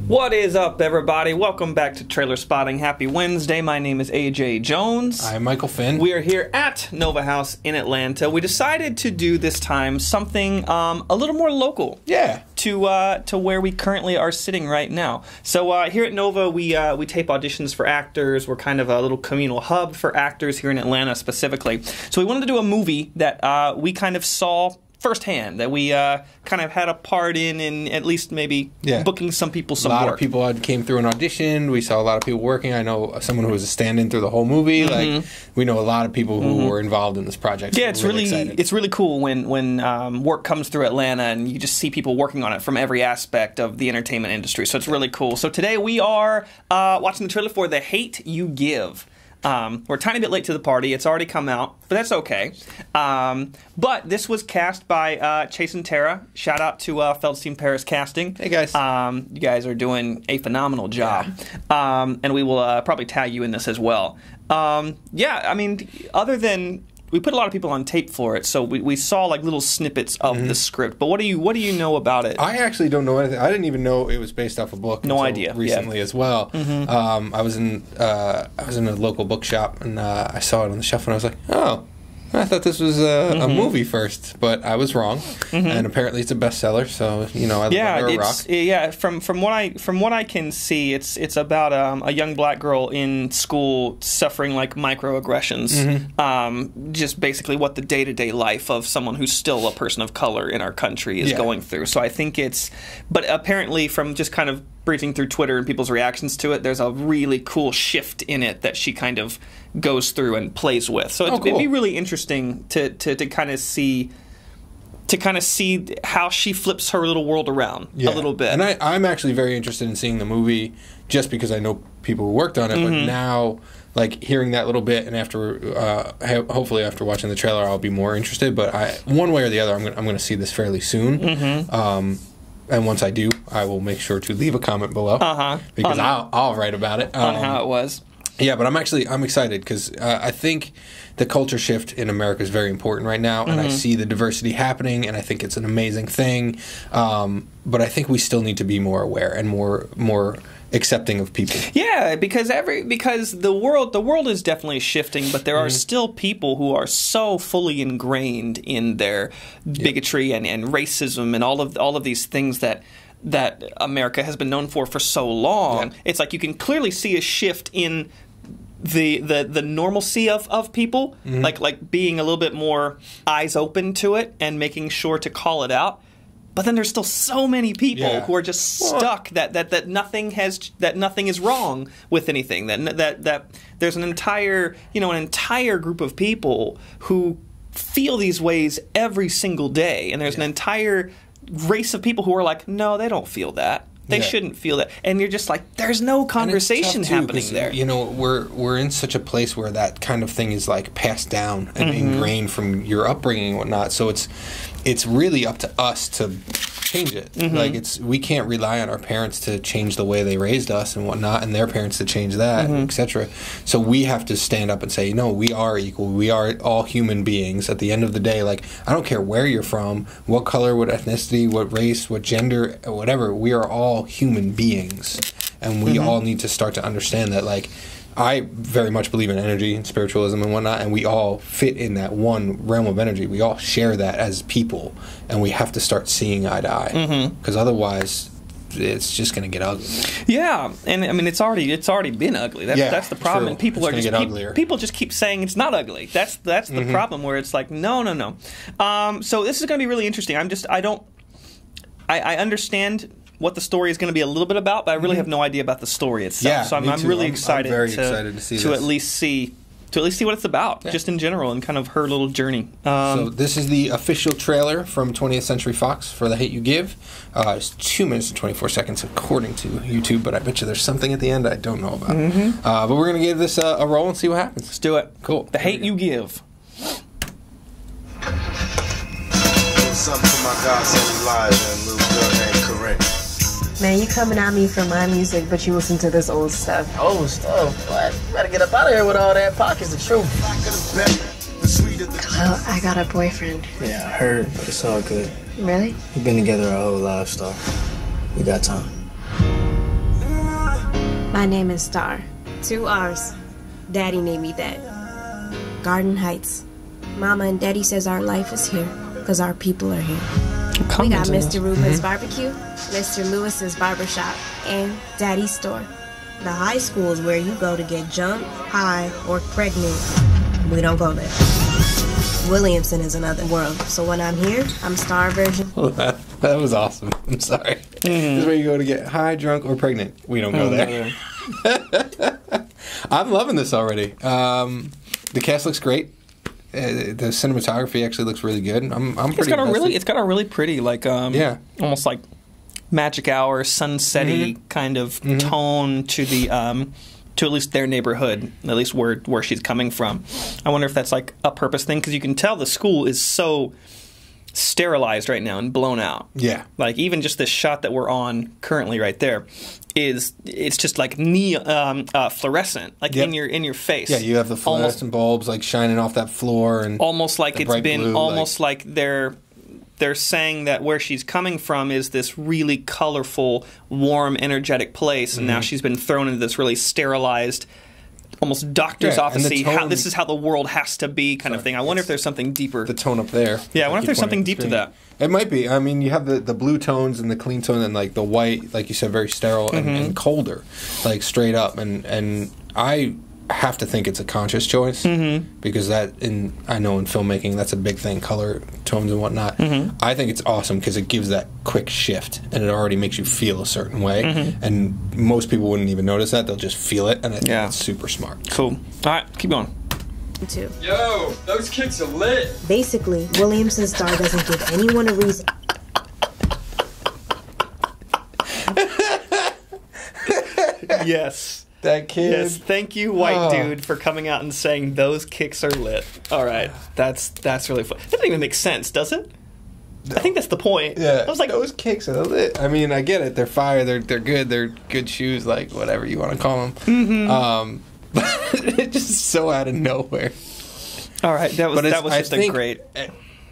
What is up, everybody? Welcome back to Trailerspotting. Happy Wednesday. My name is AJ Jones. I'm Michael Finn. We are here at Nova House in Atlanta. We decided to do this time something a little more local. Yeah. To where we currently are sitting right now. So here at Nova, we tape auditions for actors. We're kind of a little communal hub for actors here in Atlanta specifically. So we wanted to do a movie that we kind of saw firsthand, that we kind of had a part in at least maybe booking some people some work. A lot of people came through an audition. We saw a lot of people working. I know someone who was a stand-in through the whole movie. Like, we know a lot of people who were involved in this project. Yeah, so it's really cool when work comes through Atlanta and you just see people working on it from every aspect of the entertainment industry. So it's really cool. So today we are watching the trailer for The Hate U Give. We're a tiny bit late to the party. It's already come out, but that's okay. But this was cast by Chase and Tara. Shout out to Feldstein Paris Casting. Hey, guys. You guys are doing a phenomenal job. Yeah. And we will probably tag you in this as well. Yeah, I mean, other than... We put a lot of people on tape for it, so we saw like little snippets of the script. But what do you know about it? I actually don't know anything. I didn't even know it was based off a book. No idea. Recently as well. I was in a local bookshop and I saw it on the shelf and I was like, oh. I thought this was a movie first, but I was wrong. And apparently it's a bestseller, so you know I love a rock. Yeah, from what I can see, it's about a young black girl in school suffering like microaggressions. Just basically what the day-to-day life of someone who's still a person of color in our country is going through. So I think but apparently from just kind of breezing through Twitter and people's reactions to it, there's a really cool shift in it that she kind of goes through and plays with. So it'd be really interesting to kind of see how she flips her little world around a little bit. And I'm actually very interested in seeing the movie just because I know people who worked on it, but now like hearing that little bit and after hopefully after watching the trailer I'll be more interested, but one way or the other I'm going to see this fairly soon. And once I do, I will make sure to leave a comment below because I'll write about it on how it was. Yeah, but I'm excited because I think the culture shift in America is very important right now, and I see the diversity happening, and I think it's an amazing thing. But I think we still need to be more aware and more accepting of people. Yeah, because the world is definitely shifting, but there are still people who are so fully ingrained in their bigotry and racism and all of these things that America has been known for so long. Yeah. It's like you can clearly see a shift in the normalcy of people, like being a little bit more eyes open to it and making sure to call it out. But then there's still so many people who are just stuck that nothing is wrong with anything. That there's an entire group of people who feel these ways every single day, and there's an entire race of people who are like, no, they don't feel that. They shouldn't feel that. And you're just like, there's no conversation happening there. You know, we're in such a place where that kind of thing is like passed down and ingrained from your upbringing and whatnot. So it's really up to us to change it. Like we can't rely on our parents to change the way they raised us and whatnot, and their parents to change that, etc. So we have to stand up and say, no, we are equal. We are all human beings. At the end of the day, like I don't care where you're from, what color, what ethnicity, what race, what gender, whatever. We are all human beings, and we all need to start to understand that. Like I very much believe in energy and spiritualism and whatnot, and we all fit in that one realm of energy. We all share that as people, and we have to start seeing eye to eye, because otherwise it's just going to get ugly. Yeah, and I mean it's already been ugly. That's the problem. And people people just keep saying it's not ugly. That's the problem, where it's like no. So this is going to be really interesting. I understand what the story is going to be a little bit about, but I really have no idea about the story itself. Yeah, so I'm really excited. I'm very excited to see to at least see what it's about, just in general, and kind of her little journey. So this is the official trailer from 20th Century Fox for The Hate U Give. It's 2 minutes and 24 seconds according to YouTube, but I bet you there's something at the end I don't know about. But we're going to give this a roll and see what happens. Let's do it. Cool. The Hate U Give. Something for my godson live and little girl named Correct. Man, you coming at me for my music, but you listen to this old stuff. Old stuff? What? You better get up out of here with all that. Pocket's the truth. Well, I got a boyfriend. Yeah, I heard, but it's all good. Really? We've been together our whole lives, Star. We got time. My name is Star. 2 R's. Daddy named me that. Garden Heights. Mama and Daddy says our life is here because our people are here. We got Mr. Ruben's barbecue, Mr. Lewis's barbershop, and Daddy's store. The high school is where you go to get jumped, high, or pregnant. We don't go there. Williamson is another world, so when I'm here, I'm Star version. Well, that was awesome. I'm sorry. This is where you go to get high, drunk, or pregnant. We don't go there. I'm loving this already. The cast looks great. The cinematography actually looks really good. I'm pretty. It's got a really pretty almost like magic hour sunset-y kind of tone to the to at least their neighborhood, at least where she's coming from. I wonder if that's like a purpose thing, because you can tell the school is so sterilized right now and blown out. Yeah. Like even just this shot that we're on currently right there it's just like fluorescent, like in your face. Yeah, you have the fluorescent bulbs like shining off that floor, and almost like it's been blue, almost like they're saying that where she's coming from is this really colorful, warm, energetic place, and now she's been thrown into this really sterilized, almost doctor's office. This is how the world has to be, kind of thing. I wonder if there's something deeper. The tone up there. Yeah, I wonder if there's something deep to that. It might be. I mean, you have the blue tones and the clean tone, and like the white, like you said, very sterile and colder, like straight up. And I have to think it's a conscious choice, because I know in filmmaking that's a big thing, color tones and whatnot. I think it's awesome because it gives that quick shift, and it already makes you feel a certain way, and most people wouldn't even notice that. They'll just feel it, and I think it's super smart. Cool. All right, keep going. Too. Yo, those kicks are lit. Basically, Williamson Star doesn't give anyone a reason. Yes. That kid. Yes, thank you, white dude, for coming out and saying those kicks are lit. All right, that's really fun. That doesn't even make sense, does it? No. I think that's the point. Yeah, I was like, those kicks are lit. I mean, I get it. They're fire. They're good. They're good shoes. Like whatever you want to call them. It's just so out of nowhere. All right, that was just a great.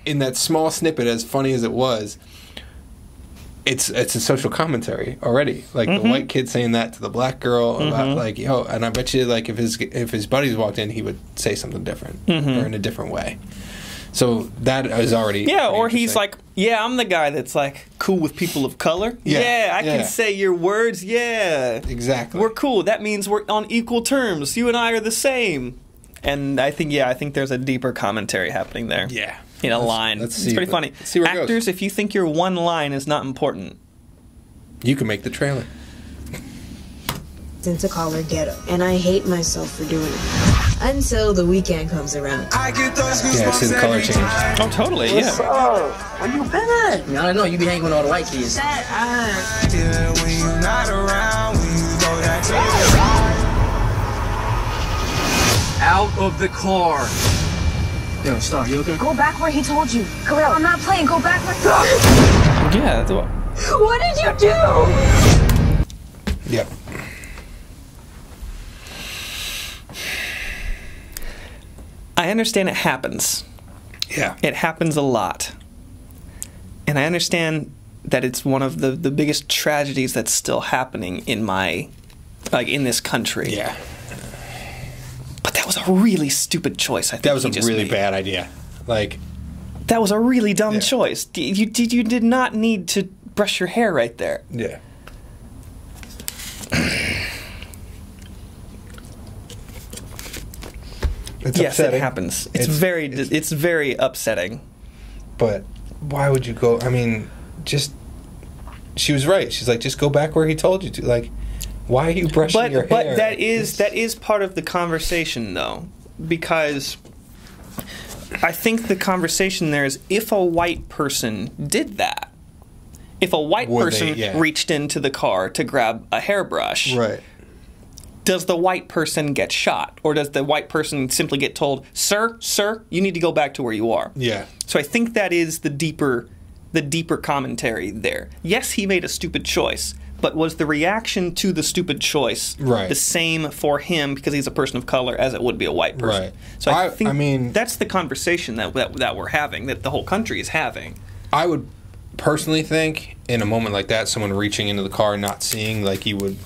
In that small snippet, as funny as it was, it's a social commentary already. Like the white kid saying that to the black girl about like, yo, and I bet you like if his buddies walked in, he would say something different or in a different way. So that is already or he's like, yeah, I'm the guy that's like cool with people of color. I can say your words. Yeah, exactly. We're cool. That means we're on equal terms. You and I are the same. And I think there's a deeper commentary happening there. Yeah. In a line. It's pretty funny. Let's see where it Actors, goes. if you think your one line is not important, you can make the trailer. To call her ghetto, and I hate myself for doing it. Until the weekend comes around. I get those Yeah, I see the color change. Oh, totally, What's up? Where you been at? I don't know. You be hanging with all the white kids. when you not around, when you go that Out of the car. Yo, Star, you okay? Go back where he told you. Khalil, I'm not playing. Go back where... yeah. What did you do? Yep. I understand it happens. Yeah. It happens a lot. And I understand that it's one of the biggest tragedies that's still happening in in this country. Yeah. But that was a really stupid choice, I think. That was a really made. bad idea. Like, that was a really dumb choice. You did not need to brush your hair right there. yeah. It's yes, upsetting. it happens. It's very upsetting. But why would you go? I mean, she was right. She's like, just go back where he told you to. Like, why are you brushing your hair? But that is part of the conversation, though, because I think the conversation there is if a white person did that, if a white person reached into the car to grab a hairbrush, right? Does the white person get shot, or does the white person simply get told, "Sir, you need to go back to where you are"? Yeah. So I think that is the deeper commentary there. Yes, he made a stupid choice, but was the reaction to the stupid choice the same for him because he's a person of color as it would be a white person? Right. So I think that's the conversation that we're having, that the whole country is having. I would personally think in a moment like that, someone reaching into the car and not seeing, like, you would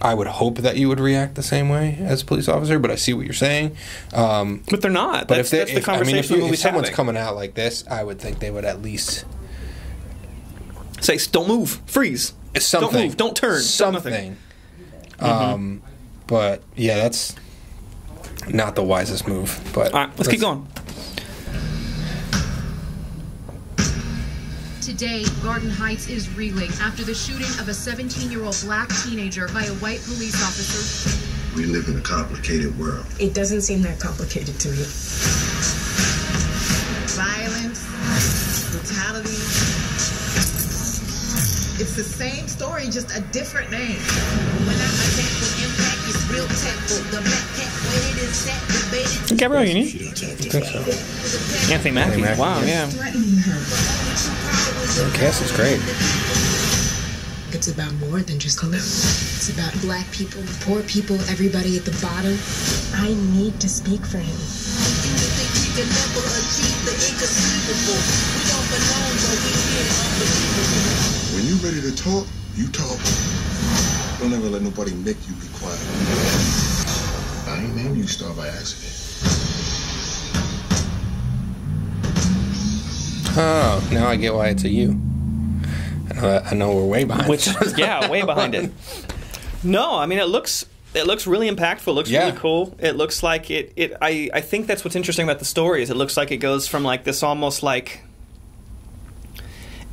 I would hope that you would react the same way as a police officer, but I see what you're saying. But they're not. That's the conversation the movie's someone's having. coming out like this, I would think they would at least say, "Don't move, freeze, something, don't move, don't turn, something." But yeah, that's not the wisest move. But all right, let's keep going. Today, Garden Heights is reeling after the shooting of a 17-year-old black teenager by a white police officer. We live in a complicated world. It doesn't seem that complicated to me. Violence, brutality. It's the same story, just a different name. When I attack with impact, it's real tactful. The backpack, when it is set, debated. Gabrielle Union? I think so. Anthony Mackie. Wow, yeah. The cast is great. It's about more than just color. It's about black people, poor people, everybody at the bottom. I need to speak for him. When you ready to talk, you talk. Don't ever let nobody make you be quiet. I ain't named you Star by accident. Oh, now I get why it's a you. I know we're way behind. Yeah, way behind it. No, I mean it looks really impactful. It looks really cool. It looks like I think that's what's interesting about the story is it looks like it goes from like this almost like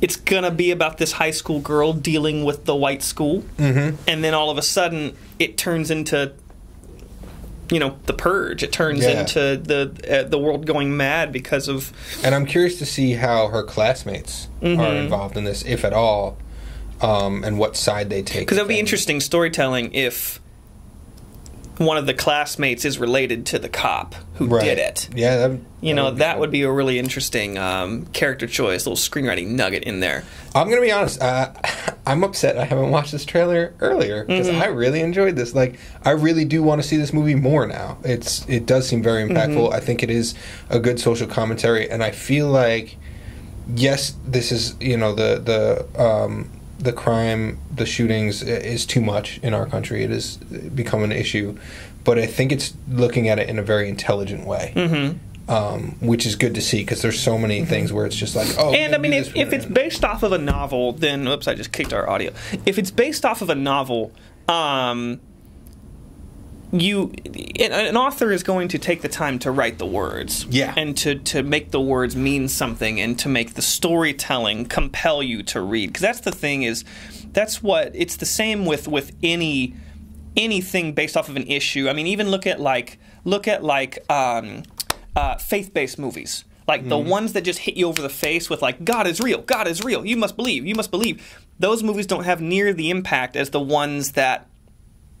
it's gonna be about this high school girl dealing with the white school, and then all of a sudden it turns into the Purge. It turns into the world going mad because of. And I'm curious to see how her classmates are involved in this, if at all, and what side they take. Because it would be interesting storytelling if one of the classmates is related to the cop who did it. Yeah, that would be a really interesting character choice, little screenwriting nugget in there. I'm gonna be honest. I'm upset I haven't watched this trailer earlier because I really enjoyed this. Like, I really do want to see this movie more now. It does seem very impactful. I think it is a good social commentary, and I feel like yes, this is the crime, the shootings is too much in our country. It has become an issue, but I think it's looking at it in a very intelligent way. Which is good to see because there's so many things where it's just like, and I mean, if it's based off of a novel, then oops, I just kicked our audio. If it's based off of a novel, an author is going to take the time to write the words, and to make the words mean something, and to make the storytelling compel you to read. Because that's the thing it's the same with anything based off of an issue. I mean, even look at faith-based movies, like the ones that just hit you over the face with like God is real, you must believe. Those movies don't have near the impact as the ones that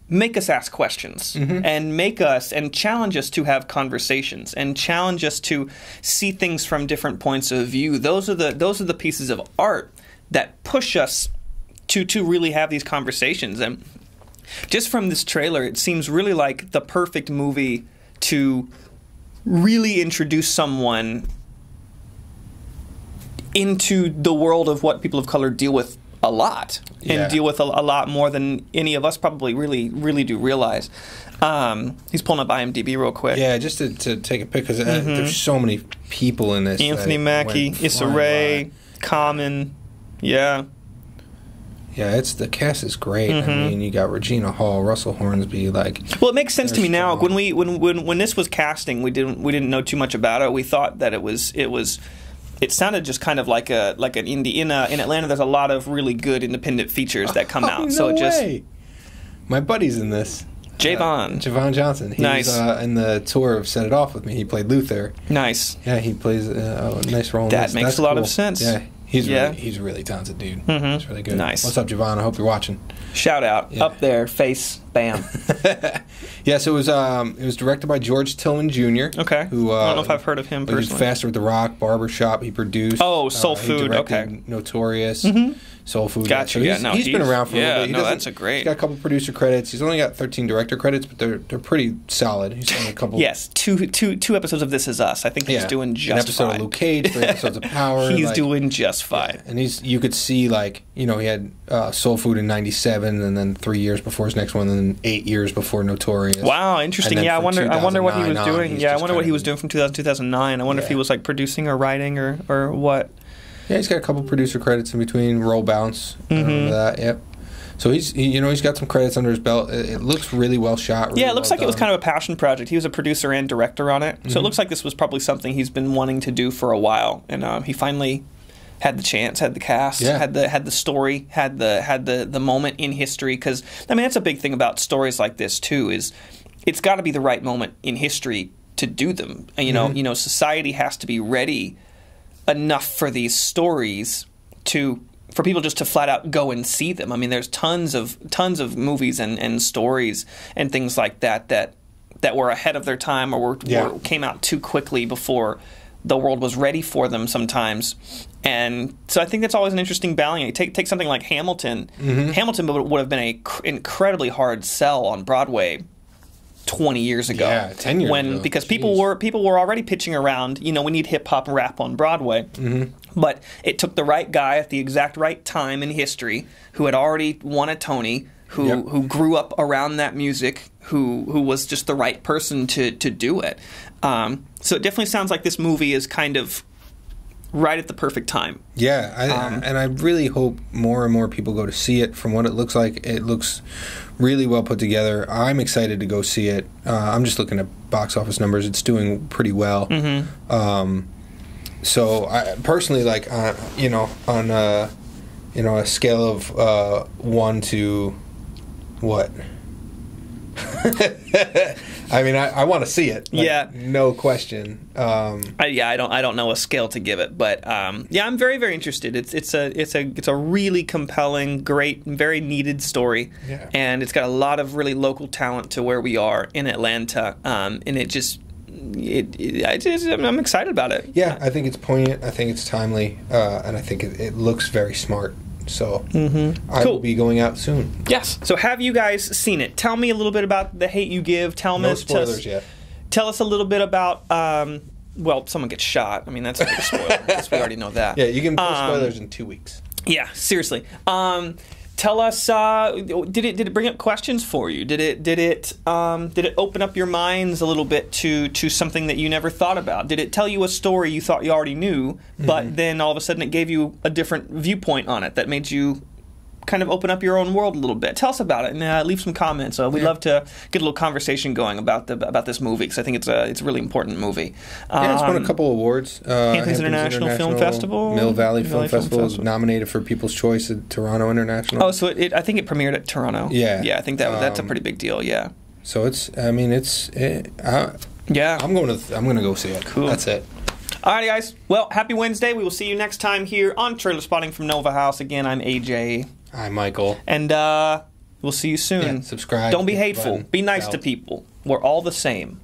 make us ask questions and make us and challenge us to have conversations and challenge us to see things from different points of view. Those are the pieces of art that push us to really have these conversations. And just from this trailer, it seems really like the perfect movie to really introduce someone into the world of what people of color deal with a lot, and deal with a lot more than any of us probably really do realize. He's pulling up IMDb real quick. Yeah, just to take a pic, because there's so many people in this. Anthony Mackie, Issa Rae, Common, Yeah, the cast is great. I mean, you got Regina Hall, Russell Hornsby. Well, it makes sense to me now. When this was casting, we didn't know too much about it. We thought that it sounded just kind of like an indie. In Atlanta, there's a lot of really good independent features that come out. No way. My buddy's in this. Javon Johnson. He's in the tour of Set It Off with me. He played Luther. Nice. Yeah, he plays a nice role in this. That makes a lot of sense. Yeah. He's a really talented dude. He's really good. Nice. What's up, Javon? I hope you're watching. Shout out. Up there. Face Bam. Yeah, so it was directed by George Tillman Jr. Okay. Who I don't know if I've heard of him He was personally. Faster with the Rock, Barbershop. He produced. Oh, Soul he Food. directed Okay. Notorious. Soul Food. Gotcha. So Yeah, no, he's been around for a little bit. He no, doesn't- that's a great. He's got a couple producer credits. He's only got 13 director credits, but they're pretty solid. He's done a couple. Yes, two episodes of This Is Us. I think he's doing an just episode fine. of Luke Cage, 3 episodes of Power. He's like- doing just fine. And you could see, like, you know, he had Soul Food in '97, and then 3 years before his next one, and then 8 years before Notorious. Wow, interesting. And then Yeah, I from wonder what he was 2009 on, doing. he's Yeah, I just wonder what kind he of- was doing from 2009. I wonder if he was like producing or writing or what. Yeah, he's got a couple producer credits in between. Roll Bounce. I remember that. Yep. So he's got some credits under his belt. It looks really well shot. Really Yeah, it looks well like it was done. kind of a passion project. He was a producer and director on it, so it looks like this was probably something he's been wanting to do for a while, and he finally had the chance, had the cast, had the story, had the moment in history. Because I mean, that's a big thing about stories like this too. Is it's got to be the right moment in history to do them. And, you know, society has to be ready enough for these stories for people just to flat out go and see them. I mean, there's tons of movies and stories and things like that were ahead of their time or came out too quickly before the world was ready for them sometimes. And so I think that's always an interesting balancing. Take something like Hamilton. Hamilton would have been an incredibly hard sell on Broadway 20 years ago. Yeah, 10 years ago. Because people were already pitching around, we need hip hop and rap on Broadway. But it took the right guy at the exact right time in history who had already won a Tony, who grew up around that music, who was just the right person to do it. So it definitely sounds like this movie is kind of right at the perfect time. Yeah, and I really hope more and more people go to see it. From what it looks like, it looks really well put together. I'm excited to go see it. I'm just looking at box office numbers. It's doing pretty well. So I personally, like, on a scale of 1 to what? I mean, I want to see it. Like, no question. I don't know a scale to give it, but I'm very, very interested. It's a really compelling, great, very needed story, and it's got a lot of really local talent to where we are in Atlanta, and I'm excited about it. Yeah, I think it's poignant. I think it's timely, and I think it looks very smart. So I will be going out soon. Yes. So have you guys seen it? Tell me a little bit about The Hate You Give. No spoilers yet. Tell us a little bit about. Well, someone gets shot. I mean, that's a big spoiler. We already know that. Yeah, you can post spoilers in 2 weeks. Yeah, seriously. Tell us. Did it bring up questions for you? Did it open up your minds a little bit to something that you never thought about? Did it tell you a story you thought you already knew, but then all of a sudden it gave you a different viewpoint on it that made you kind of open up your own world a little bit? Tell us about it and leave some comments. We'd love to get a little conversation going about this movie because I think it's a really important movie. It's won a couple awards. Hamptons International Film Festival, Mill Valley Film Festival was nominated for People's Choice at Toronto International. Oh, so I think it premiered at Toronto. Yeah, I think that's a pretty big deal. Yeah. So I'm going to go see it. Cool. That's it. Alrighty, guys. Well, happy Wednesday. We will see you next time here on Trailerspotting from Nova House. Again, I'm AJ. I'm Michael. And we'll see you soon. Yeah, subscribe. Don't be hateful. Button, Be nice bell. to people. We're all the same.